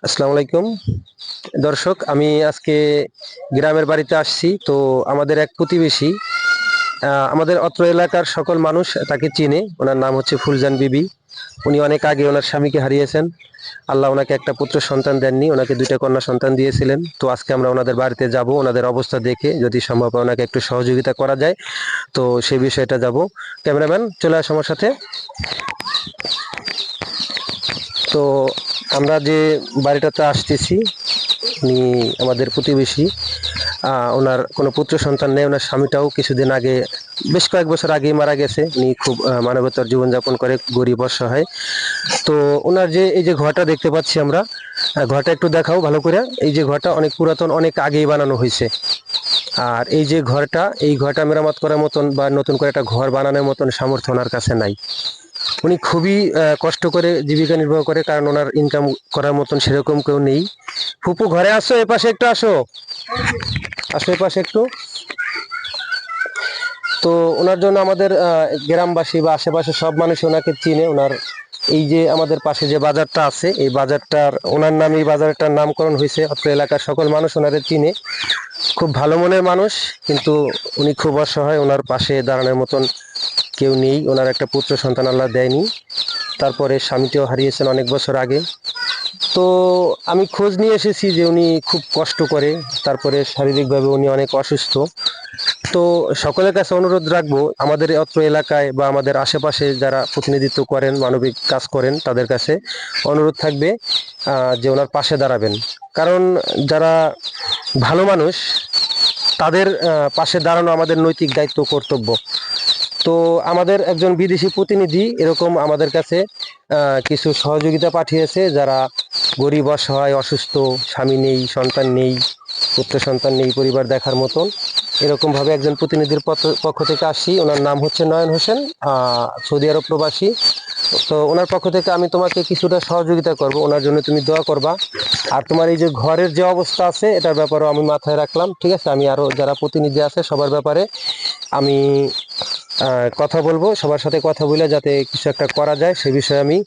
আসসালামু আলাইকুম দর্শক, আমি আজকে গ্রামের বাড়িতে আসছি। তো আমাদের এক প্রতিবেশী, আমাদের অত্র এলাকার সকল মানুষ তাকে চিনে। ওনার নাম হচ্ছে ফুলজান বিবি। উনি অনেক আগে ওনার স্বামীকে হারিয়েছেন। আল্লাহ ওনাকে একটা পুত্র সন্তান দেননি, ওনাকে দুইটা কন্যা সন্তান দিয়েছিলেন। তো আজকে আমরা ওনাদের বাড়িতে যাব, ওনাদের অবস্থা দেখে যদি সম্ভব হয় ওনাকে একটু সহযোগিতা করা যায়, তো সেই বিষয়টা যাব। ক্যামেরাম্যান চলে আস আমার সাথে। তো আমরা যে বাড়িটাতে আসতেছি, উনি আমাদের প্রতিবেশী। ওনার কোনো পুত্র সন্তান নেই। ওনার স্বামীটাও কিছুদিন আগে, বেশ কয়েক বছর আগেই মারা গেছে। উনি খুব মানবতার জীবনযাপন করে, গরিব অসহায়। তো ওনার যে এই যে ঘরটা দেখতে পাচ্ছি আমরা, ঘরটা একটু দেখাও ভালো করে। এই যে ঘরটা অনেক পুরাতন, অনেক আগেই বানানো হয়েছে। আর এই যে ঘরটা, এই ঘরটা মেরামত করার মতন বা নতুন করে একটা ঘর বানানোর মতন সামর্থ্য ওনার কাছে নাই। উনি খুবই কষ্ট করে জীবিকা নির্বাহ করে, কারণ ওনার ইনকাম করার মতন সেরকম কেউ নেই। ফুপু ঘরে আসো, এ পাশে একটু আসো, আসো এ পাশে একটু। তো ওনার জন্য আমাদের গ্রামবাসী বা আশেপাশে সব মানুষ ওনাকে চিনে। ওনার এই যে আমাদের পাশে যে বাজারটা আছে, এই বাজারটার ওনার নামে এই বাজারটার নামকরণ হয়েছে। অত্র এলাকার সকল মানুষ ওনারে চিনে। খুব ভালো মনের মানুষ, কিন্তু উনি খুব অসহায়। ওনার পাশে দাঁড়ানোর মতন কেউ নেই। ওনার একটা পুত্র সন্তান আল্লাহ দেয়নি। তারপরে স্বামীটিও হারিয়েছেন অনেক বছর আগে। তো আমি খোঁজ নিয়ে এসেছি যে উনি খুব কষ্ট করে, তারপরে শারীরিকভাবে উনি অনেক অসুস্থ। তো সকলের কাছে অনুরোধ রাখবো, আমাদের অত্র এলাকায় বা আমাদের আশেপাশে যারা প্রতিনিধিত্ব করেন, মানবিক কাজ করেন, তাদের কাছে অনুরোধ থাকবে যে ওনার পাশে দাঁড়াবেন। কারণ যারা ভালো মানুষ, তাদের পাশে দাঁড়ানো আমাদের নৈতিক দায়িত্ব, কর্তব্য। তো আমাদের একজন বিদেশি প্রতিনিধি এরকম আমাদের কাছে কিছু সহযোগিতা পাঠিয়েছে, যারা গরিব অসহায় অসুস্থ, স্বামী নেই, সন্তান নেই, পুত্র সন্তান নেই, পরিবার দেখার মতন। এরকমভাবে একজন প্রতিনিধির পক্ষ থেকে আসি। ওনার নাম হচ্ছে নয়ন হোসেন, সৌদি আরব প্রবাসী। তো ওনার পক্ষ থেকে আমি তোমাকে কিছুটা সহযোগিতা করব, ওনার জন্য তুমি দোয়া করবা। আর তোমার এই যে ঘরের যে অবস্থা আছে, এটার ব্যাপারেও আমি মাথায় রাখলাম, ঠিক আছে? আমি আরও যারা প্রতিনিধি আছে সবার ব্যাপারে আমি কথা বলবো, সবার সাথে কথা বলে যাতে কিছু একটা করা যায় সে বিষয়ে আমি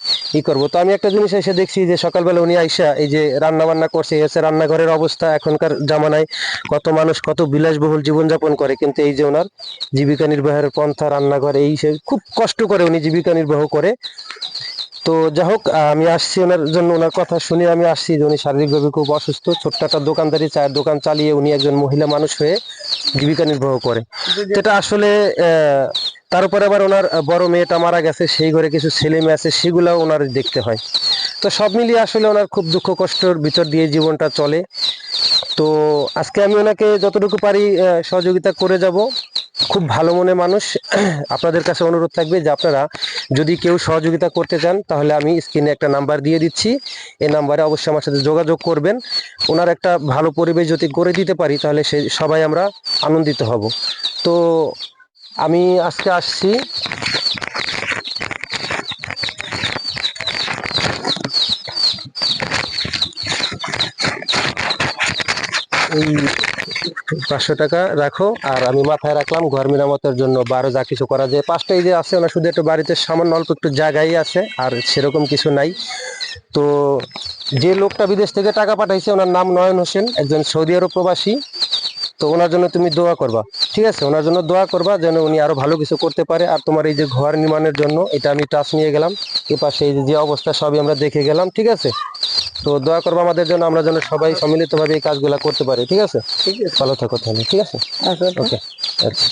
করবো। তো আমি একটা জিনিস এসে দেখছি যে সকালবেলা উনি আইসা এই যে রান্না বান্না করছে, এসে রান্নাঘরের অবস্থা, এখনকার জামানায় কত মানুষ কত বিলাসবহুল জীবনযাপন করে, কিন্তু এই যে ওনার জীবিকা নির্বাহের পন্থা রান্নাঘর, এই সে খুব কষ্ট করে উনি জীবিকা নির্বাহ করে। তো যাই হোক, আমি আসছি ওনার জন্য। ওনার কথা শুনে আমি আসছি যে উনি শারীরিকভাবে খুব অসুস্থ। ছোট্ট একটা দোকানদারি, চায়ের দোকান চালিয়ে উনি একজন মহিলা মানুষ হয়ে জীবিকা নির্বাহ করে। যেটা আসলে তার উপরে আবার ওনার বড় মেয়েটা মারা গেছে, সেই ঘরে কিছু ছেলে মেয়ে আছে, সেগুলাও ওনার দেখতে হয়। তো সব মিলিয়ে আসলে ওনার খুব দুঃখ কষ্টর ভিতর দিয়ে জীবনটা চলে। তো আজকে আমি ওনাকে যতটুকু পারি সহযোগিতা করে যাব। খুব ভালো মনে মানুষ। আপনাদের কাছে অনুরোধ থাকবে যে আপনারা যদি কেউ সহযোগিতা করতে চান, তাহলে আমি স্ক্রিনে একটা নাম্বার দিয়ে দিচ্ছি। এই নাম্বারে অবশ্যই আমার সাথে যোগাযোগ করবেন। ওনার একটা ভালো পরিবেশ যদি করে দিতে পারি, তাহলে সে সবাই আমরা আনন্দিত হব। তো আমি আজকে আসছি। এই 500 টাকা রাখো, আর আমি মাথায় রাখলাম ঘর মেরামতের জন্য বা আরো যা কিছু করা যায়। পাঁচটাই যে আছে, ওনার শুধু একটু বাড়িতে সামান্য অল্প একটু জায়গায় আছে, আর সেরকম কিছু নাই। তো যে লোকটা বিদেশ থেকে টাকা পাঠাইছে, ওনার নাম নয়ন হোসেন, একজন সৌদি আরব প্রবাসী। তো ওনার জন্য তুমি দোয়া করবা, ঠিক আছে? ওনার জন্য দোয়া করবা যেন উনি আরো ভালো কিছু করতে পারে। আর তোমার এই যে ঘর নির্মাণের জন্য, এটা আমি টাচ নিয়ে গেলাম, এ পাশে এই যে অবস্থা সবই আমরা দেখে গেলাম, ঠিক আছে? তো দোয়া করবো আমাদের জন্য, আমরা যেন সবাই সম্মিলিতভাবে এই কাজগুলো করতে পারি, ঠিক আছে? ঠিক আছে, ভালো থাকো তাহলে, ঠিক আছে? ওকে, আচ্ছা।